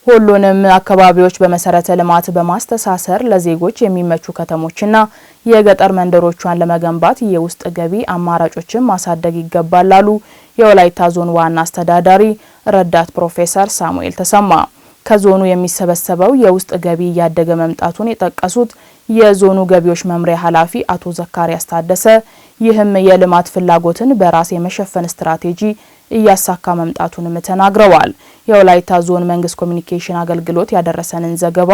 ሁሉንም አካባቢዎች በመሰረተ ልማት በማስተሳሰር ለዜጎች የሚመቹ ከተሞችና የገጠር መንደሮቿን ለመገንባት የውስጥ ገቢ አማራጮችን ማሳደግ ይገባል አሉ የወላይታ ዞን ዋና አስተዳዳሪ ረዳት ፕሮፌሰር ሳሙኤል ተሰማ። ከዞኑ የሚሰበሰበው የውስጥ ገቢ ያደገ መምጣቱን የጠቀሱት የዞኑ ገቢዎች መምሪያ ኃላፊ አቶ ዘካሪያስ ታደሰ ይህም የልማት ፍላጎትን በራስ የመሸፈን ስትራቴጂ እያሳካ መምጣቱንም ተናግረዋል። የወላይታ ዞን መንግስት ኮሚኒኬሽን አገልግሎት ያደረሰንን ዘገባ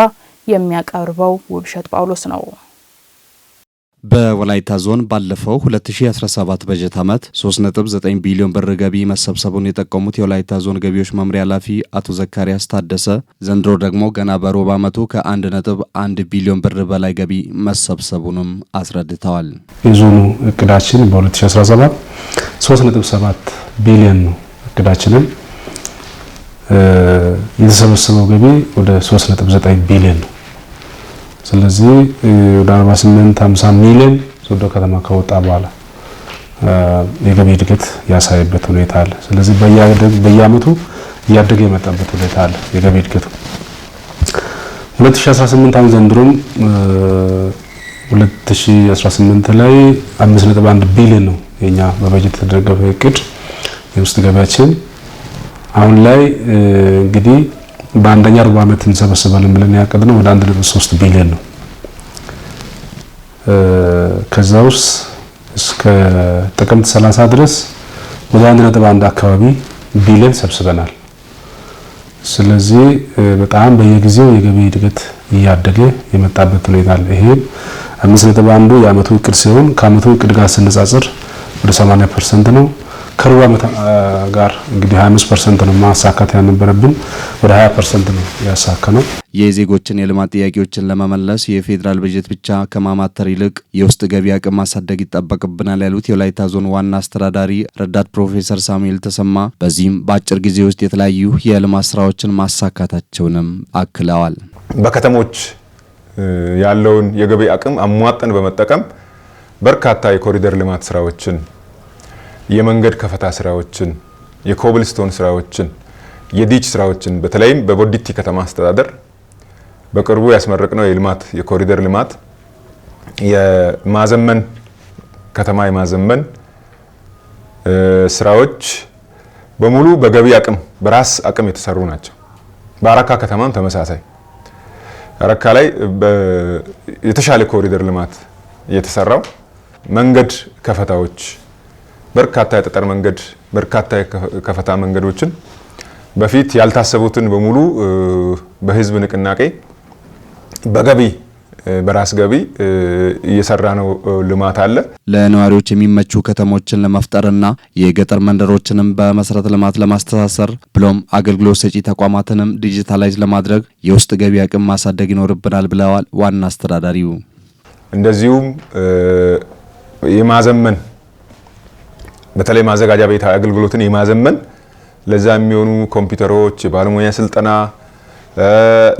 የሚያቀርበው ውብሸት ጳውሎስ ነው። በወላይታ ዞን ባለፈው 2017 በጀት ዓመት 3.9 ቢሊዮን ብር ገቢ መሰብሰቡን የጠቀሙት የወላይታ ዞን ገቢዎች መምሪያ ኃላፊ አቶ ዘካሪያስ ታደሰ ዘንድሮ ደግሞ ገና በሩብ ዓመቱ ከ1.1 ቢሊዮን ብር በላይ ገቢ መሰብሰቡንም አስረድተዋል። የዞኑ እቅዳችን በ2017 3.7 ቢሊዮን ነው። እቅዳችንን የተሰበሰበው ገቢ ወደ 3.9 ቢሊዮን ነው። ስለዚህ ወደ 48-50 ሚሊዮን ሶዶ ከተማ ከወጣ በኋላ የገቢ እድገት ያሳየበት ሁኔታ አለ። ስለዚህ በየአመቱ እያደገ የመጣበት ሁኔታ አለ የገቢ እድገቱ። 2018 አሁን ዘንድሮም 2018 ላይ 5.1 ቢሊዮን ነው የኛ በበጀት የተደገፈ እቅድ የውስጥ ገቢያችን። አሁን ላይ እንግዲህ በአንደኛ ሩብ ዓመት እንሰበስባለን ብለን ያቀድነው ወደ 1.3 ቢሊዮን ነው። ከዛው እስከ ጥቅምት 30 ድረስ ወደ 1.1 አካባቢ ቢሊዮን ሰብስበናል። ስለዚህ በጣም በየጊዜው የገቢ እድገት እያደገ የመጣበት ሁኔታ አለ። ይሄ 5.1 የአመቱ እቅድ ሲሆን ከአመቱ እቅድ ጋር ሲነጻጸር ወደ 80% ነው። ከሩብ ዓመት ጋር እንግዲህ 25% ነው ማሳካት ያነበረብን፣ ወደ 20% ነው ያሳካነው። የዜጎችን የልማት ጥያቄዎችን ለመመለስ የፌዴራል በጀት ብቻ ከማማተር ይልቅ የውስጥ ገቢ አቅም ማሳደግ ይጠበቅብናል ያሉት የወላይታ ዞን ዋና አስተዳዳሪ ረዳት ፕሮፌሰር ሳሙኤል ተሰማ በዚህም በአጭር ጊዜ ውስጥ የተለያዩ የልማት ስራዎችን ማሳካታቸውንም አክለዋል። በከተሞች ያለውን የገቢ አቅም አሟጠን በመጠቀም በርካታ የኮሪደር ልማት ስራዎችን፣ የመንገድ ከፈታ ስራዎችን፣ የኮብልስቶን ስራዎችን፣ የዲች ስራዎችን በተለይም በቦዲቲ ከተማ አስተዳደር በቅርቡ ያስመረቅነው የልማት የኮሪደር ልማት የማዘመን ከተማ የማዘመን ስራዎች በሙሉ በገቢ አቅም በራስ አቅም የተሰሩ ናቸው። በአረካ ከተማም ተመሳሳይ አረካ ላይ የተሻለ ኮሪደር ልማት የተሰራው መንገድ ከፈታዎች በርካታ የጠጠር መንገድ በርካታ የከፈታ መንገዶችን በፊት ያልታሰቡትን በሙሉ በህዝብ ንቅናቄ በገቢ በራስ ገቢ እየሰራ ነው ልማት አለ። ለነዋሪዎች የሚመቹ ከተሞችን ለመፍጠርና የገጠር መንደሮችንም በመሰረተ ልማት ለማስተሳሰር ብሎም አገልግሎት ሰጪ ተቋማትንም ዲጂታላይዝ ለማድረግ የውስጥ ገቢ አቅም ማሳደግ ይኖርብናል ብለዋል ዋና አስተዳዳሪው። እንደዚሁም የማዘመን በተለይ ማዘጋጃ ቤት አገልግሎትን የማዘመን ለዛ የሚሆኑ ኮምፒውተሮች፣ የባለሙያ ስልጠና፣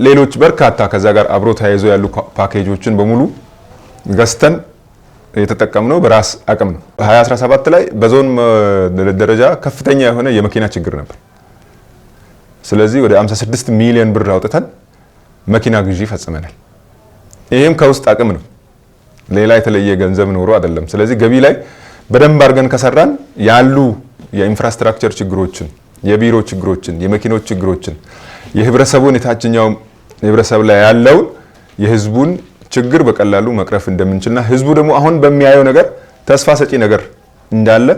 ሌሎች በርካታ ከዛ ጋር አብሮ ተያይዞ ያሉ ፓኬጆችን በሙሉ ገዝተን የተጠቀምነው በራስ አቅም ነው። 2017 ላይ በዞን ደረጃ ከፍተኛ የሆነ የመኪና ችግር ነበር። ስለዚህ ወደ 56 ሚሊዮን ብር አውጥተን መኪና ግዢ ፈጽመናል። ይሄም ከውስጥ አቅም ነው፣ ሌላ የተለየ ገንዘብ ኖሮ አይደለም። ስለዚህ ገቢ ላይ በደንብ አድርገን ከሰራን ያሉ የኢንፍራስትራክቸር ችግሮችን፣ የቢሮ ችግሮችን፣ የመኪኖች ችግሮችን፣ የህብረተሰቡን የታችኛው የህብረተሰብ ላይ ያለውን የህዝቡን ችግር በቀላሉ መቅረፍ እንደምንችልና ህዝቡ ደግሞ አሁን በሚያየው ነገር ተስፋ ሰጪ ነገር እንዳለ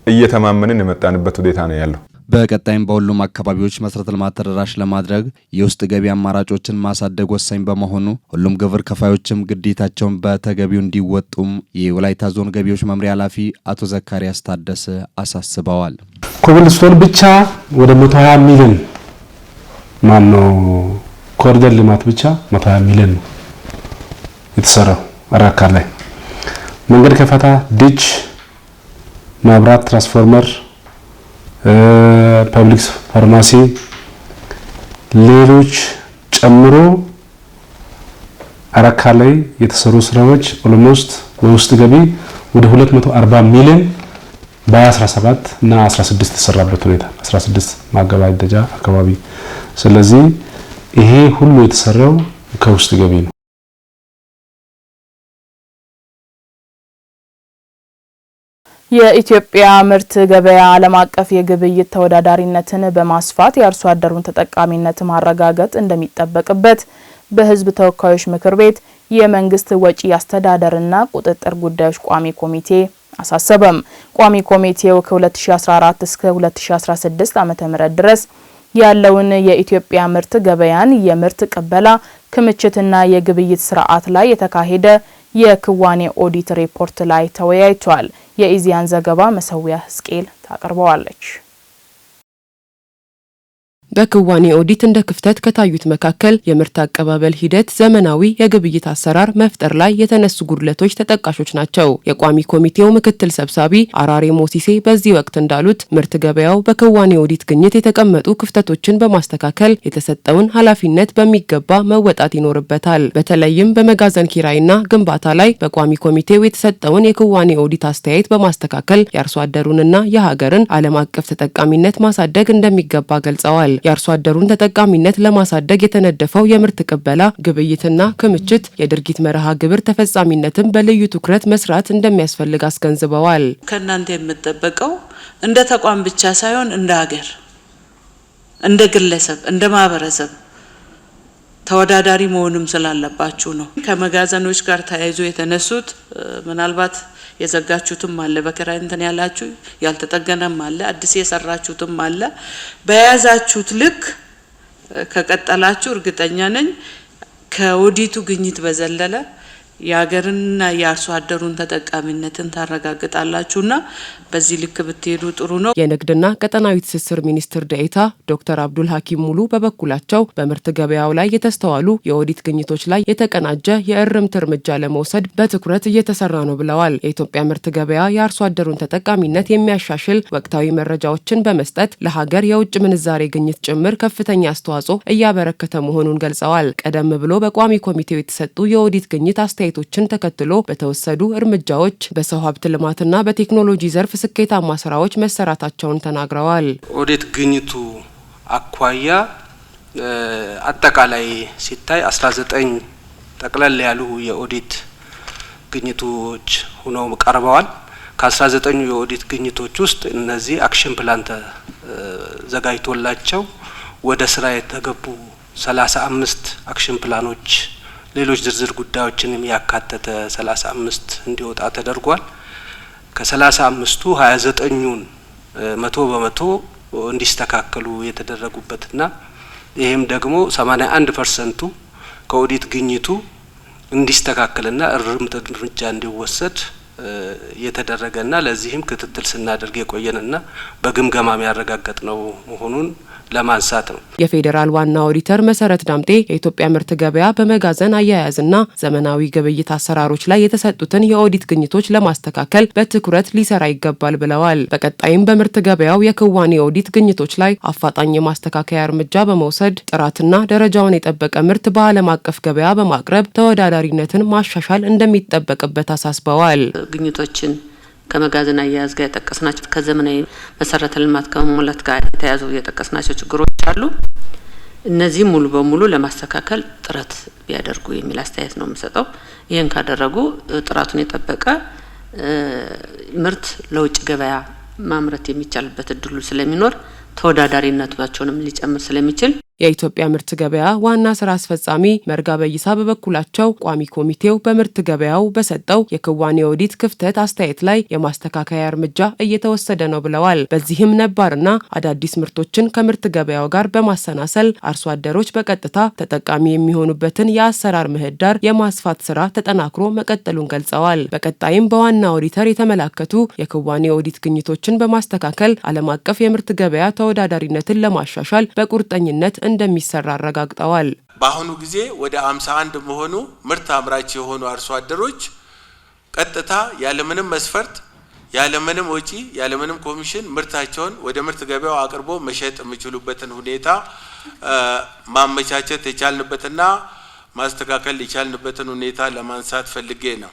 እየተማመንን የመጣንበት ሁኔታ ነው ያለው። በቀጣይም በሁሉም አካባቢዎች መሰረተ ልማት ተደራሽ ለማድረግ የውስጥ ገቢ አማራጮችን ማሳደግ ወሳኝ በመሆኑ ሁሉም ግብር ከፋዮችም ግዴታቸውን በተገቢው እንዲወጡም የወላይታ ዞን ገቢዎች መምሪያ ኃላፊ አቶ ዘካሪያስ ታደሰ አሳስበዋል። ኮብልስቶን ብቻ ወደ 120 ሚሊዮን ኮሪደር ልማት ብቻ 120 ሚሊዮን ነው የተሰራው አራካ ላይ። መንገድ ከፈታ፣ ዲች፣ መብራት፣ ትራንስፎርመር፣ ፐብሊክ ፋርማሲ፣ ሌሎች ጨምሮ አራካ ላይ የተሰሩ ስራዎች ኦልሞስት በውስጥ ገቢ ወደ 240 ሚሊዮን በ17 እና 16 ተሰራበት ሁኔታ 16 ማገባደጃ አካባቢ። ስለዚህ ይሄ ሁሉ የተሰራው ከውስጥ ገቢ ነው። የኢትዮጵያ ምርት ገበያ ዓለም አቀፍ የግብይት ተወዳዳሪነትን በማስፋት የአርሶ አደሩን ተጠቃሚነት ማረጋገጥ እንደሚጠበቅበት በሕዝብ ተወካዮች ምክር ቤት የመንግስት ወጪ አስተዳደርና ቁጥጥር ጉዳዮች ቋሚ ኮሚቴ አሳሰበም። ቋሚ ኮሚቴው ከ2014 እስከ 2016 ዓ.ም ድረስ ያለውን የኢትዮጵያ ምርት ገበያን የምርት ቅበላ ክምችትና የግብይት ስርዓት ላይ የተካሄደ የክዋኔ ኦዲት ሪፖርት ላይ ተወያይቷል። የኢዚያን ዘገባ መሰዊያ ህዝቅኤል ታቀርበዋለች። በክዋኔ ኦዲት እንደ ክፍተት ከታዩት መካከል የምርት አቀባበል ሂደት ዘመናዊ የግብይት አሰራር መፍጠር ላይ የተነሱ ጉድለቶች ተጠቃሾች ናቸው። የቋሚ ኮሚቴው ምክትል ሰብሳቢ አራሬ ሞሲሴ በዚህ ወቅት እንዳሉት ምርት ገበያው በክዋኔ ኦዲት ግኝት የተቀመጡ ክፍተቶችን በማስተካከል የተሰጠውን ኃላፊነት በሚገባ መወጣት ይኖርበታል። በተለይም በመጋዘን ኪራይና ግንባታ ላይ በቋሚ ኮሚቴው የተሰጠውን የክዋኔ ኦዲት አስተያየት በማስተካከል የአርሶ አደሩንና የሀገርን ዓለም አቀፍ ተጠቃሚነት ማሳደግ እንደሚገባ ገልጸዋል። የአርሶ አደሩን ተጠቃሚነት ለማሳደግ የተነደፈው የምርት ቅበላ ግብይትና ክምችት የድርጊት መርሃ ግብር ተፈጻሚነትን በልዩ ትኩረት መስራት እንደሚያስፈልግ አስገንዝበዋል። ከእናንተ የምትጠበቀው እንደ ተቋም ብቻ ሳይሆን እንደ ሀገር፣ እንደ ግለሰብ፣ እንደ ማህበረሰብ ተወዳዳሪ መሆንም ስላለባችሁ ነው። ከመጋዘኖች ጋር ተያይዞ የተነሱት ምናልባት የዘጋችሁትም አለ፣ በክራይ እንትን ያላችሁ ያልተጠገነም አለ፣ አዲስ የሰራችሁትም አለ። በያዛችሁት ልክ ከቀጠላችሁ እርግጠኛ ነኝ ከኦዲቱ ግኝት በዘለለ የሀገርንና የአርሶ አደሩን ተጠቃሚነትን ታረጋግጣላችሁና በዚህ ልክ ብትሄዱ ጥሩ ነው። የንግድና ቀጠናዊ ትስስር ሚኒስትር ዴኤታ ዶክተር አብዱል ሐኪም ሙሉ በበኩላቸው በምርት ገበያው ላይ የተስተዋሉ የኦዲት ግኝቶች ላይ የተቀናጀ የእርምት እርምጃ ለመውሰድ በትኩረት እየተሰራ ነው ብለዋል። የኢትዮጵያ ምርት ገበያ የአርሶ አደሩን ተጠቃሚነት የሚያሻሽል ወቅታዊ መረጃዎችን በመስጠት ለሀገር የውጭ ምንዛሬ ግኝት ጭምር ከፍተኛ አስተዋጽኦ እያበረከተ መሆኑን ገልጸዋል። ቀደም ብሎ በቋሚ ኮሚቴው የተሰጡ የኦዲት ግኝት አስተያየቶችን ተከትሎ በተወሰዱ እርምጃዎች በሰው ሀብት ልማትና በቴክኖሎጂ ዘርፍ ስኬታማ ስራዎች መሰራታቸውን ተናግረዋል። ኦዲት ግኝቱ አኳያ አጠቃላይ ሲታይ 19 ጠቅለል ያሉ የኦዲት ግኝቶች ሆነው ቀርበዋል። ከ19 የኦዲት ግኝቶች ውስጥ እነዚህ አክሽን ፕላን ተዘጋጅቶላቸው ወደ ስራ የተገቡ 35 አክሽን ፕላኖች ሌሎች ዝርዝር ጉዳዮችንም ያካተተ 35 እንዲወጣ ተደርጓል። ከ35ቱ 29ኙን 100% እንዲስተካከሉ የተደረጉበትና ይሄም ደግሞ 81%ቱ ከኦዲት ግኝቱ እንዲስተካከልና እርምጃ እንዲወሰድ የተደረገና ለዚህም ክትትል ስናደርግ የቆየንና በግምገማ ያረጋገጥነው መሆኑን ለማንሳት ነው። የፌዴራል ዋና ኦዲተር መሰረት ዳምጤ የኢትዮጵያ ምርት ገበያ በመጋዘን አያያዝና ዘመናዊ ግብይት አሰራሮች ላይ የተሰጡትን የኦዲት ግኝቶች ለማስተካከል በትኩረት ሊሰራ ይገባል ብለዋል። በቀጣይም በምርት ገበያው የክዋኔ ኦዲት ግኝቶች ላይ አፋጣኝ የማስተካከያ እርምጃ በመውሰድ ጥራትና ደረጃውን የጠበቀ ምርት በዓለም አቀፍ ገበያ በማቅረብ ተወዳዳሪነትን ማሻሻል እንደሚጠበቅበት አሳስበዋል። ግኝቶችን ከመጋዘን አያያዝ ጋር የጠቀስናቸው ከዘመናዊ መሰረተ ልማት ከመሙላት ጋር የተያዙ የጠቀስናቸው ችግሮች አሉ። እነዚህ ሙሉ በሙሉ ለማስተካከል ጥረት ቢያደርጉ የሚል አስተያየት ነው የምሰጠው። ይሄን ካደረጉ ጥራቱን የጠበቀ ምርት ለውጭ ገበያ ማምረት የሚቻልበት እድሉ ስለሚኖር ተወዳዳሪነታቸውንም ሊጨምር ስለሚችል የኢትዮጵያ ምርት ገበያ ዋና ስራ አስፈጻሚ መርጋ በይሳ በበኩላቸው ቋሚ ኮሚቴው በምርት ገበያው በሰጠው የክዋኔ ኦዲት ክፍተት አስተያየት ላይ የማስተካከያ እርምጃ እየተወሰደ ነው ብለዋል። በዚህም ነባርና አዳዲስ ምርቶችን ከምርት ገበያው ጋር በማሰናሰል አርሶ አደሮች በቀጥታ ተጠቃሚ የሚሆኑበትን የአሰራር ምህዳር የማስፋት ስራ ተጠናክሮ መቀጠሉን ገልጸዋል። በቀጣይም በዋና ኦዲተር የተመላከቱ የክዋኔ ኦዲት ግኝቶችን በማስተካከል ዓለም አቀፍ የምርት ገበያ ተወዳዳሪነትን ለማሻሻል በቁርጠኝነት እንደሚሰራ አረጋግጠዋል። በአሁኑ ጊዜ ወደ 51 መሆኑ ምርት አምራች የሆኑ አርሶ አደሮች ቀጥታ ያለምንም መስፈርት ያለምንም ወጪ ያለምንም ኮሚሽን ምርታቸውን ወደ ምርት ገበያው አቅርቦ መሸጥ የሚችሉበትን ሁኔታ ማመቻቸት የቻልንበትና ማስተካከል የቻልንበትን ሁኔታ ለማንሳት ፈልጌ ነው።